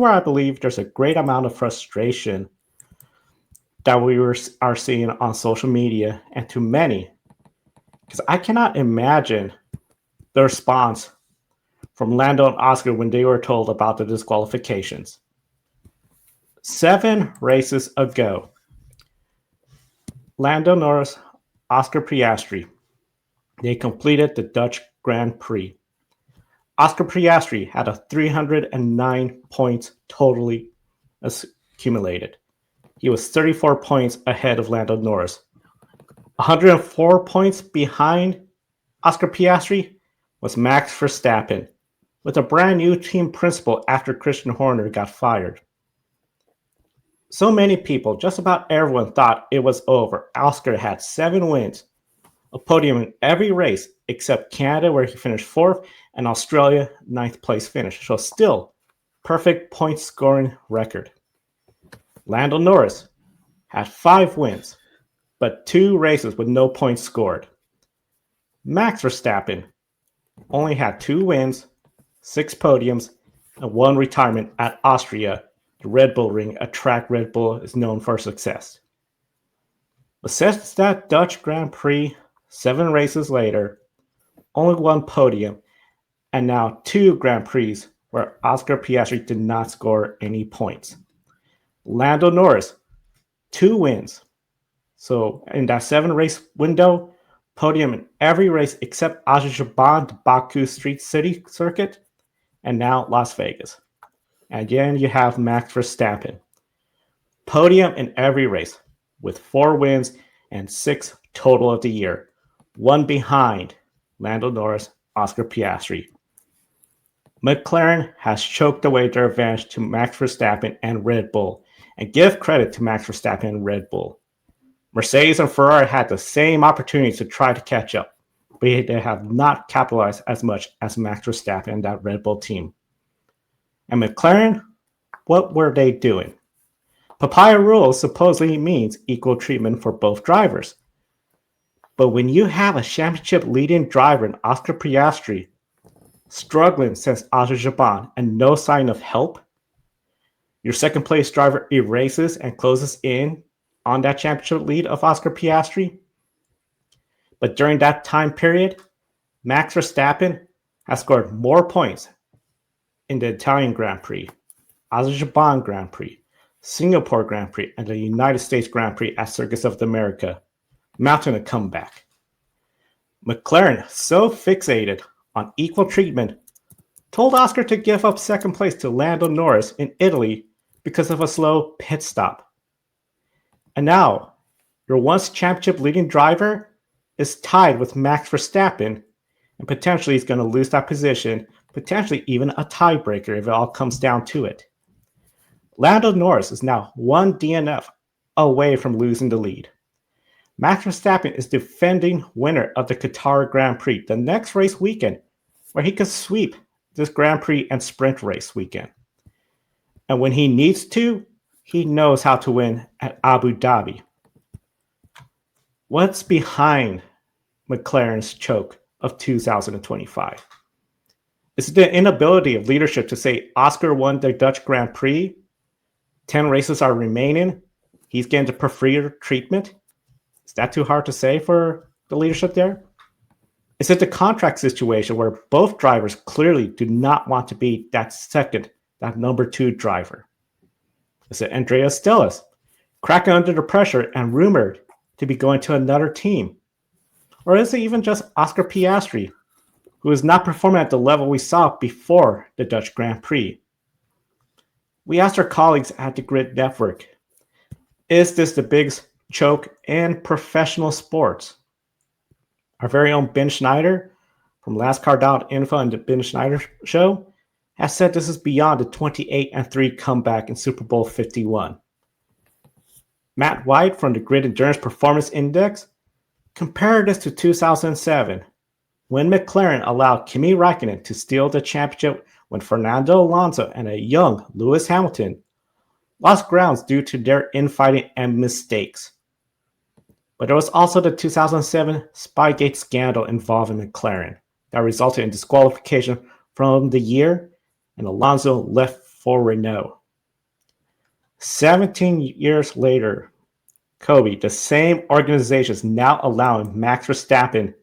where I believe there's a great amount of frustration that are seeing on social media and to many, because I cannot imagine the response from Lando and Oscar when they were told about the disqualifications. 7 races ago, Lando Norris, Oscar Piastri, they completed the Dutch Grand Prix. Oscar Piastri had a 309 points totally accumulated. He was 34 points ahead of Lando Norris. 104 points behind Oscar Piastri was Max Verstappen, with a brand new team principal after Christian Horner got fired. So many people, just about everyone, thought it was over. Oscar had 7 wins, a podium in every race except Canada, where he finished 4th, and Australia, 9th place finish. So still, perfect point scoring record. Lando Norris had 5 wins, but 2 races with no points scored. Max Verstappen only had 2 wins, 6 podiums, and 1 retirement at Austria, the Red Bull Ring, a track Red Bull is known for success. But since that Dutch Grand Prix, 7 races later, only 1 podium, and now 2 Grand Prix where Oscar Piastri did not score any points. Lando Norris, 2 wins. So in that 7 race window, podium in every race except Azerbaijan, the Baku Street City circuit, and now Las Vegas. And again, you have Max Verstappen. Podium in every race with 4 wins and 6 total of the year. 1 behind Lando Norris, Oscar Piastri. McLaren has choked away their advantage to Max Verstappen and Red Bull. And give credit to Max Verstappen and Red Bull. Mercedes and Ferrari had the same opportunities to try to catch up, but they have not capitalized as much as Max Verstappen and that Red Bull team. And McLaren, what were they doing? Papaya Rules supposedly means equal treatment for both drivers. But when you have a championship leading driver in Oscar Piastri struggling since Azerbaijan and no sign of help, your second place driver erases and closes in on that championship lead of Oscar Piastri. But during that time period, Max Verstappen has scored more points in the Italian Grand Prix, Azerbaijan Grand Prix, Singapore Grand Prix, and the United States Grand Prix at Circus of America, mounting a comeback. McLaren, so fixated on equal treatment, told Oscar to give up second place to Lando Norris in Italy because of a slow pit stop. And now, your once championship leading driver is tied with Max Verstappen, and potentially he's going to lose that position, potentially even a tiebreaker if it all comes down to it. Lando Norris is now 1 DNF away from losing the lead. Max Verstappen is defending winner of the Qatar Grand Prix, the next race weekend, where he could sweep this Grand Prix and sprint race weekend. And when he needs to, he knows how to win at Abu Dhabi. What's behind McLaren's choke of 2025? Is it the inability of leadership to say Oscar won the Dutch Grand Prix? 10 races are remaining. He's getting the preferred treatment. Is that too hard to say for the leadership there? Is it the contract situation where both drivers clearly do not want to be that number 2 driver? Is it Andrea Stellis cracking under the pressure and rumored to be going to another team? Or is it even just Oscar Piastri, who is not performing at the level we saw before the Dutch Grand Prix? We asked our colleagues at the Grid Network, is this the biggest choke in professional sports? Our very own Ben Schneider from LastCar.info and the Ben Schneider Show has said this is beyond the 28-3 comeback in Super Bowl 51. Matt White from the Grid Endurance Performance Index compared this to 2007, when McLaren allowed Kimi Räikkönen to steal the championship when Fernando Alonso and a young Lewis Hamilton lost grounds due to their infighting and mistakes. But there was also the 2007 Spygate scandal involving McLaren that resulted in disqualification from the year, and Alonso left for Renault. 17 years later, Kobe, the same organization is now allowing Max Verstappen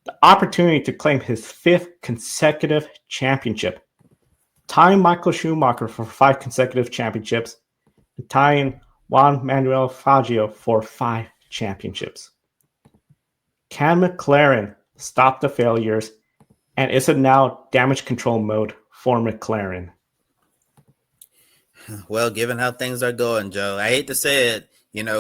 the opportunity to claim his 5th consecutive championship, tying Michael Schumacher for 5 consecutive championships, and tying Juan Manuel Fangio for 5 championships. Can McLaren stop the failures, and is it now damage control mode for McLaren? Well, given how things are going, Joe, I hate to say it,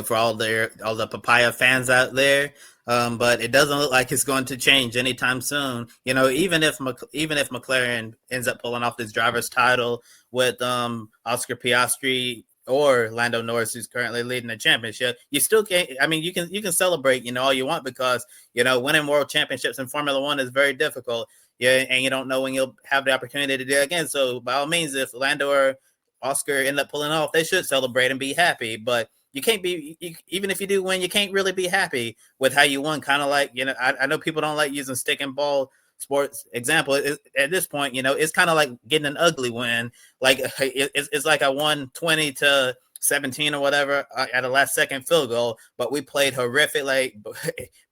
for all the papaya fans out there, but it doesn't look like it's going to change anytime soon. Even if McLaren ends up pulling off this driver's title with Oscar Piastri or Lando Norris, who's currently leading the championship, you still can't. I mean, you can celebrate, all you want, because winning world championships in Formula One is very difficult. Yeah, and you don't know when you'll have the opportunity to do it again. So by all means, if Lando or Oscar end up pulling off, they should celebrate and be happy. But you can't even if you do win, you can't really be happy with how you won. Kind of like, I know people don't like using stick and ball sports example. At this point, it's kind of like getting an ugly win. Like it's like I won 20-17 or whatever at a last second field goal, but we played horrific. Like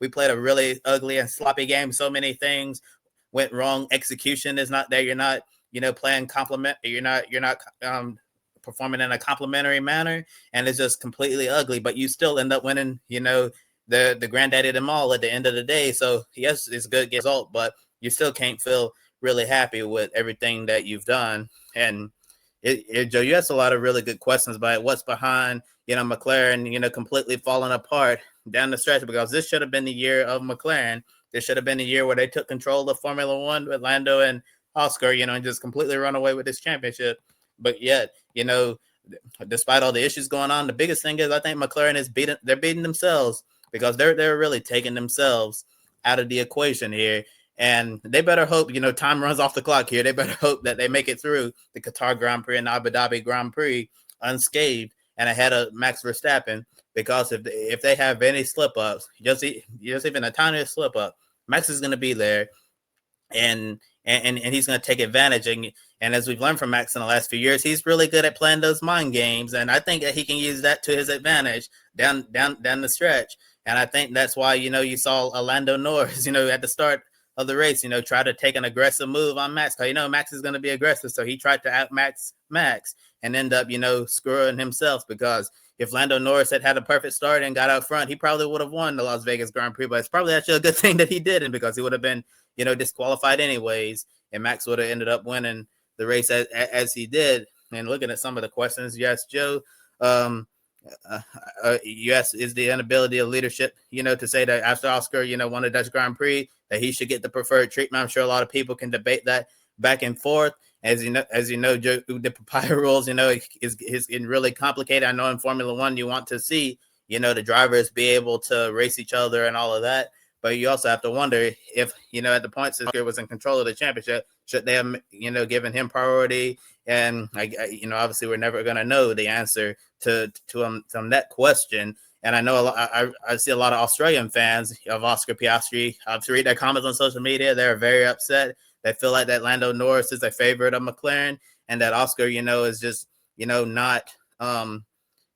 we played a really ugly and sloppy game. So many things went wrong. Execution is not there. You're not playing complement. You're not performing in a complimentary manner, and it's just completely ugly. But you still end up winning, the granddaddy of them all at the end of the day. So yes, it's a good result, but you still can't feel really happy with everything that you've done. And Joe, you asked a lot of really good questions about what's behind, McLaren, completely falling apart down the stretch, because this should have been the year of McLaren. This should have been the year where they took control of Formula One with Lando and Oscar, and just completely run away with this championship. But yet, despite all the issues going on, the biggest thing is I think McLaren is they're beating themselves, because they're really taking themselves out of the equation here. And they better hope, time runs off the clock here. They better hope that they make it through the Qatar Grand Prix and Abu Dhabi Grand Prix unscathed and ahead of Max Verstappen, because if they have any slip-ups, just even a tiniest slip-up, Max is going to be there. And he's going to take advantage. And as we've learned from Max in the last few years, he's really good at playing those mind games. And I think that he can use that to his advantage down the stretch. And I think that's why, you saw Lando Norris, at the start of the race, try to take an aggressive move on Max. Because, Max is going to be aggressive. So he tried to outmax Max and end up, screwing himself, because if Lando Norris had a perfect start and got out front, he probably would have won the Las Vegas Grand Prix. But it's probably actually a good thing that he didn't, because he would have been, disqualified anyways, and Max would have ended up winning the race as he did. And looking at some of the questions you asked, Joe, you asked, is the inability of leadership, to say that after Oscar, won the Dutch Grand Prix, that he should get the preferred treatment. I'm sure a lot of people can debate that back and forth. As you know, Joe, the Papaya Rules, is really complicated. I know in Formula One, you want to see, the drivers be able to race each other and all of that. But you also have to wonder if, at the point Oscar was in control of the championship, should they have, given him priority? And, obviously we're never going to know the answer to that question. And I know I see a lot of Australian fans of Oscar Piastri. I've read their comments on social media. They're very upset. They feel like that Lando Norris is a favorite of McLaren, and that Oscar, is just, not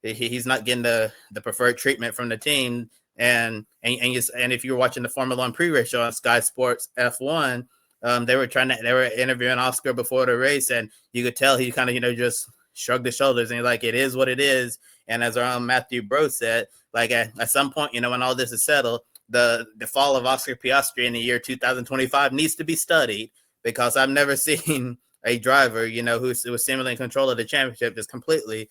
he's not getting the preferred treatment from the team. And if you're watching the Formula One pre-race show on Sky Sports F1, they were interviewing Oscar before the race, and you could tell he kind of, just shrugged his shoulders, and he's like, it is what it is. And as our own Matthew Bro said, like at some point, when all this is settled, the fall of Oscar Piastri in the year 2025 needs to be studied, because I've never seen a driver, who was seemingly in control of the championship just completely,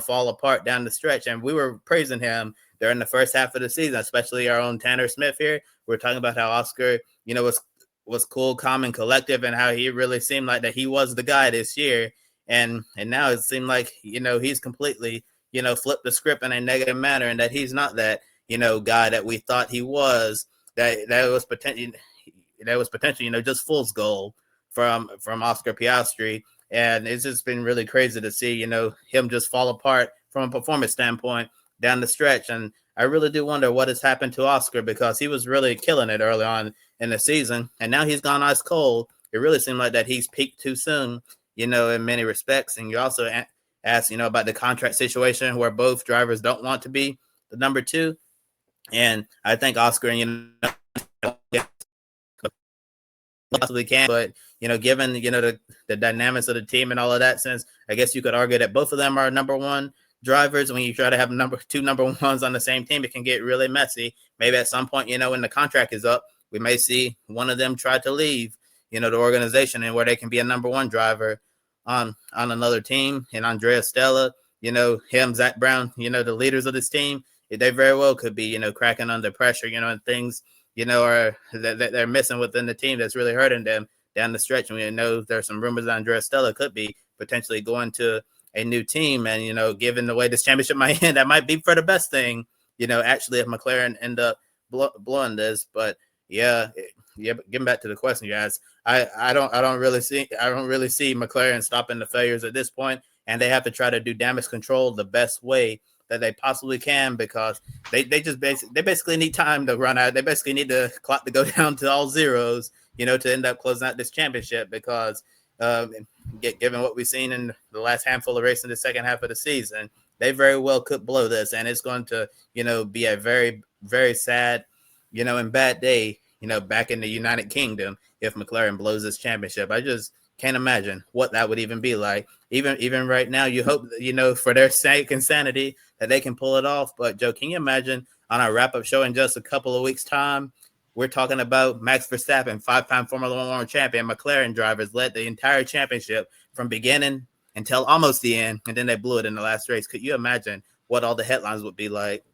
fall apart down the stretch. And we were praising him during the first half of the season, especially our own Tanner Smith here. We're talking about how Oscar, was cool, calm, and collective, and how he really seemed like that he was the guy this year. And now it seemed like, he's completely, flipped the script in a negative manner, and that he's not that, guy that we thought he was, that was potentially, just fool's gold from Oscar Piastri. And it's just been really crazy to see, him just fall apart from a performance standpoint down the stretch. And I really do wonder what has happened to Oscar, because he was really killing it early on in the season, and now he's gone ice cold. It really seemed like that he's peaked too soon. you know, in many respects. And you also asked, you know, about the contract situation where both drivers don't want to be the number 2. And I think Oscar, you know, possibly can, but you know, given you know the dynamics of the team and all of that, since I guess you could argue that both of them are number 1 drivers. When you try to have two number 1s on the same team, it can get really messy. Maybe at some point, you know, when the contract is up, we may see one of them try to leave, you know, the organization, and where they can be a number 1 driver on another team. And Andrea Stella, you know, him, Zach Brown, you know, the leaders of this team, they very well could be, you know, cracking under pressure, you know, and things, you know, are that they're missing within the team that's really hurting them down the stretch. And we know there's some rumors that Andrea Stella could be potentially going to a new team. And, you know, given the way this championship might end, that might be for the best thing, you know, actually, if McLaren end up blowing this. But yeah, getting back to the question you asked, I don't really see McLaren stopping the failures at this point, and they have to try to do damage control the best way that they possibly can, because they basically need time to run out. They basically need the clock to go down to all zeros, you know, to end up closing out this championship, because given what we've seen in the last handful of races in the second half of the season, they very well could blow this, and it's going to, you know, be a very, very sad, you know, and bad day, you know, back in the United Kingdom if McLaren blows this championship. I just can't imagine what that would even be like. Even right now, you hope, you know, for their sake and sanity, that they can pull it off. But Joe, can you imagine on our wrap-up show in just a couple of weeks' time, we're talking about Max Verstappen, 5-time Formula 1 World Champion, McLaren drivers led the entire championship from beginning until almost the end, and then they blew it in the last race. Could you imagine what all the headlines would be like?